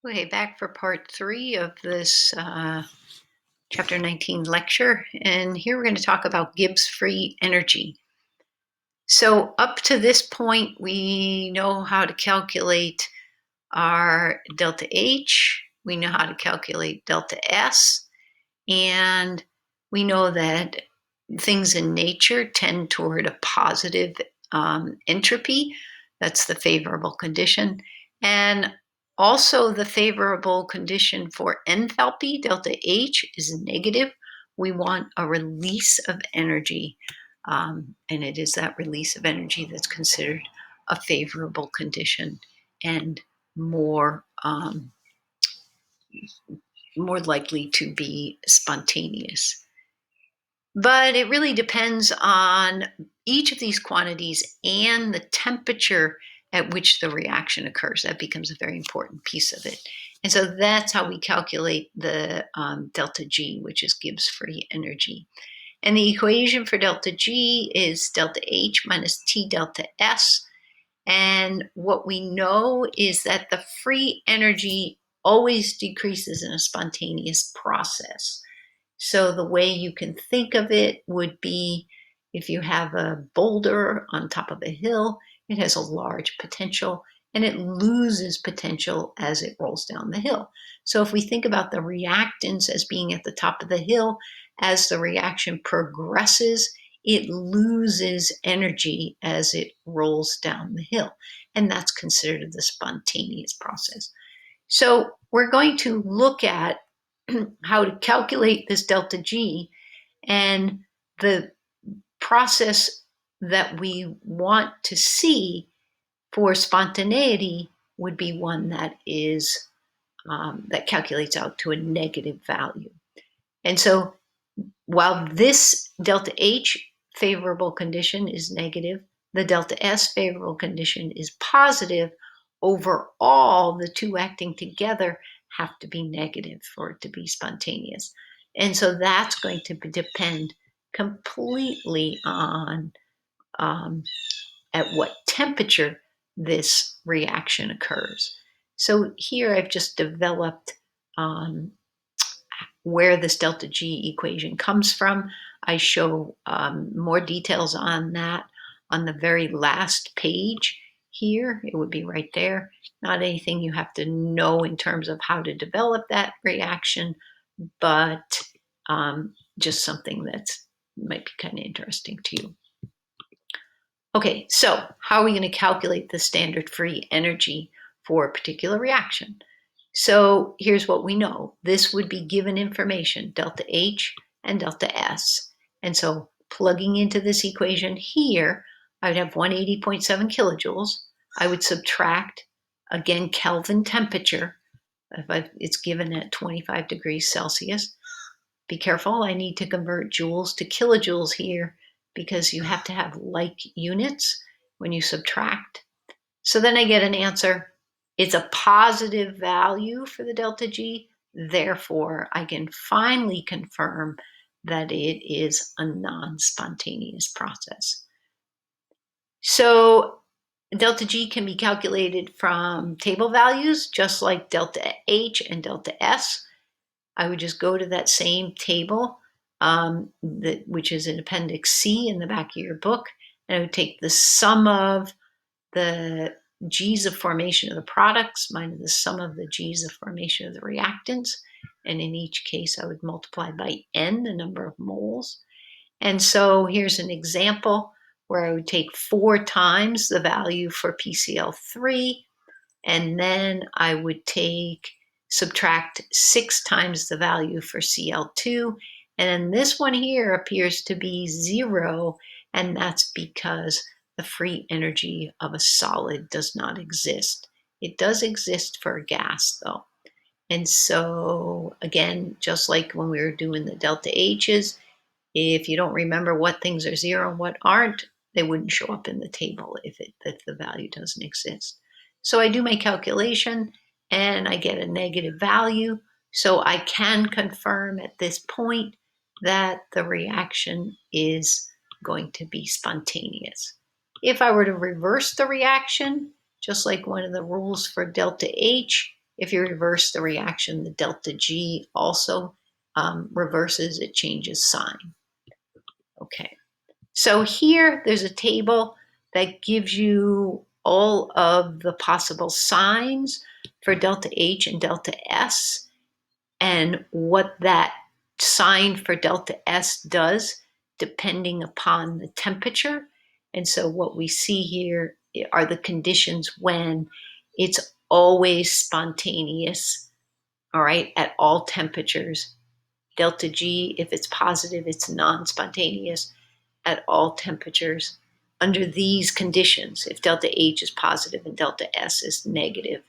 Okay, back for part 3 of this Chapter 19 lecture. And here we're going to talk about Gibbs free energy. So up to this point, we know how to calculate our delta H. We know how to calculate delta S. And we know that things in nature tend toward a positive entropy. That's the favorable condition. And also the favorable condition for enthalpy, delta H, is negative. We want a release of energy. And it is that release of energy that's considered a favorable condition and more likely to be spontaneous. But it really depends on each of these quantities and the temperature at which the reaction occurs. That becomes a very important piece of it. And so that's how we calculate the delta G, which is Gibbs free energy. And the equation for delta G is delta H minus T delta S. And what we know is that the free energy always decreases in a spontaneous process. So the way you can think of it would be if you have a boulder on top of a hill, it has a large potential and it loses potential as it rolls down the hill. So if we think about the reactants as being at the top of the hill, as the reaction progresses, it loses energy as it rolls down the hill. And that's considered the spontaneous process. So we're going to look at how to calculate this delta G, and the process that we want to see for spontaneity would be one that is that calculates out to a negative value. And so while this delta H favorable condition is negative, the delta S favorable condition is positive. Overall, the two acting together have to be negative for it to be spontaneous. And so that's going to depend completely on at what temperature this reaction occurs. So here I've just developed where this delta G equation comes from. I show more details on that on the very last page here. It would be right there. Not anything you have to know in terms of how to develop that reaction, but just something that might be kind of interesting to you. Okay, so how are we going to calculate the standard free energy for a particular reaction? So here's what we know. This would be given information, delta H and delta S. And so plugging into this equation here, I would have 180.7 kilojoules. I would subtract, again, Kelvin temperature. It's given at 25 degrees Celsius. Be careful, I need to convert joules to kilojoules here because you have to have like units when you subtract. So then I get an answer. It's a positive value for the delta G. Therefore, I can finally confirm that it is a non-spontaneous process. So delta G can be calculated from table values, just like delta H and delta S. I would just go to that same table, which is in Appendix C in the back of your book, and I would take the sum of the G's of formation of the products minus the sum of the G's of formation of the reactants. And in each case, I would multiply by N, the number of moles. And so here's an example where I would take 4 times the value for PCl3, and then I would subtract 6 times the value for Cl2. And then this one here appears to be 0, and that's because the free energy of a solid does not exist. It does exist for a gas, though. And so, again, just like when we were doing the delta H's, if you don't remember what things are 0 and what aren't, they wouldn't show up in the table if the value doesn't exist. So I do my calculation, and I get a negative value. So I can confirm at this point that the reaction is going to be spontaneous. If I were to reverse the reaction, just like one of the rules for delta H, If you reverse the reaction, the delta G also reverses, it changes sign. Okay, so here there's a table that gives you all of the possible signs for delta H and delta S, and what that sign for delta S does depending upon the temperature. And so what we see here are the conditions when it's always spontaneous, all right, at all temperatures. Delta G, if it's positive, it's non-spontaneous at all temperatures. Under these conditions, if delta H is positive and delta S is negative.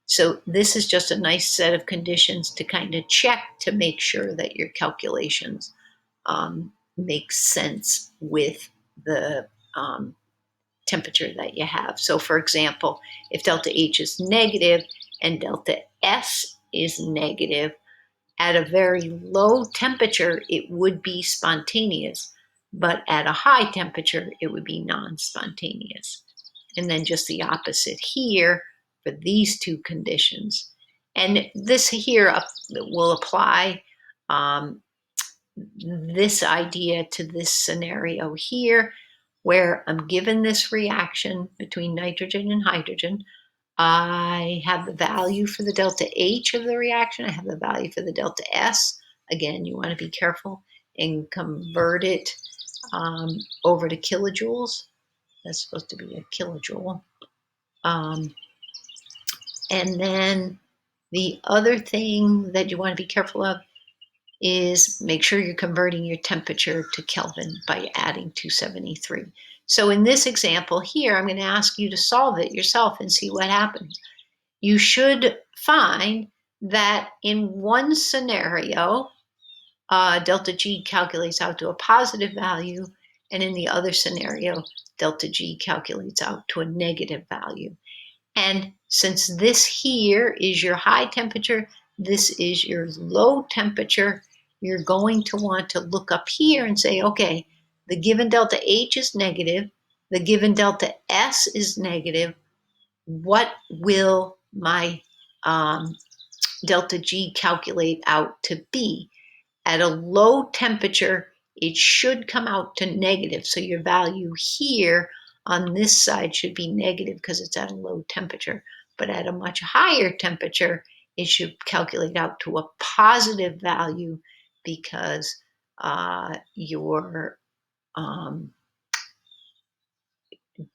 So this is just a nice set of conditions to kind of check to make sure that your calculations make sense with the temperature that you have. So for example, if delta H is negative and delta S is negative, at a very low temperature, it would be spontaneous, but at a high temperature, it would be non-spontaneous. And then just the opposite here for these two conditions. And this here will apply this idea to this scenario here, where I'm given this reaction between nitrogen and hydrogen. I have the value for the delta H of the reaction. I have the value for the delta S. Again, you want to be careful and convert it over to kilojoules. That's supposed to be a kilojoule. And then the other thing that you want to be careful of is make sure you're converting your temperature to Kelvin by adding 273. So in this example here, I'm going to ask you to solve it yourself and see what happens. You should find that in one scenario, delta G calculates out to a positive value, and in the other scenario, delta G calculates out to a negative value. And since this here is your high temperature, this is your low temperature, you're going to want to look up here and say, okay, the given delta H is negative, the given delta S is negative, what will my delta G calculate out to be? At a low temperature, it should come out to negative. So your value here on this side should be negative because it's at a low temperature. But at a much higher temperature, it should calculate out to a positive value because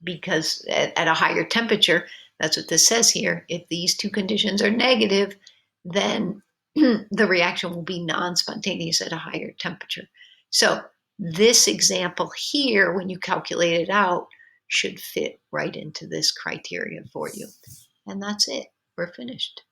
because at a higher temperature, that's what this says here, if these two conditions are negative, then the reaction will be non-spontaneous at a higher temperature. So this example here, when you calculate it out, should fit right into this criteria for you. And that's it. We're finished.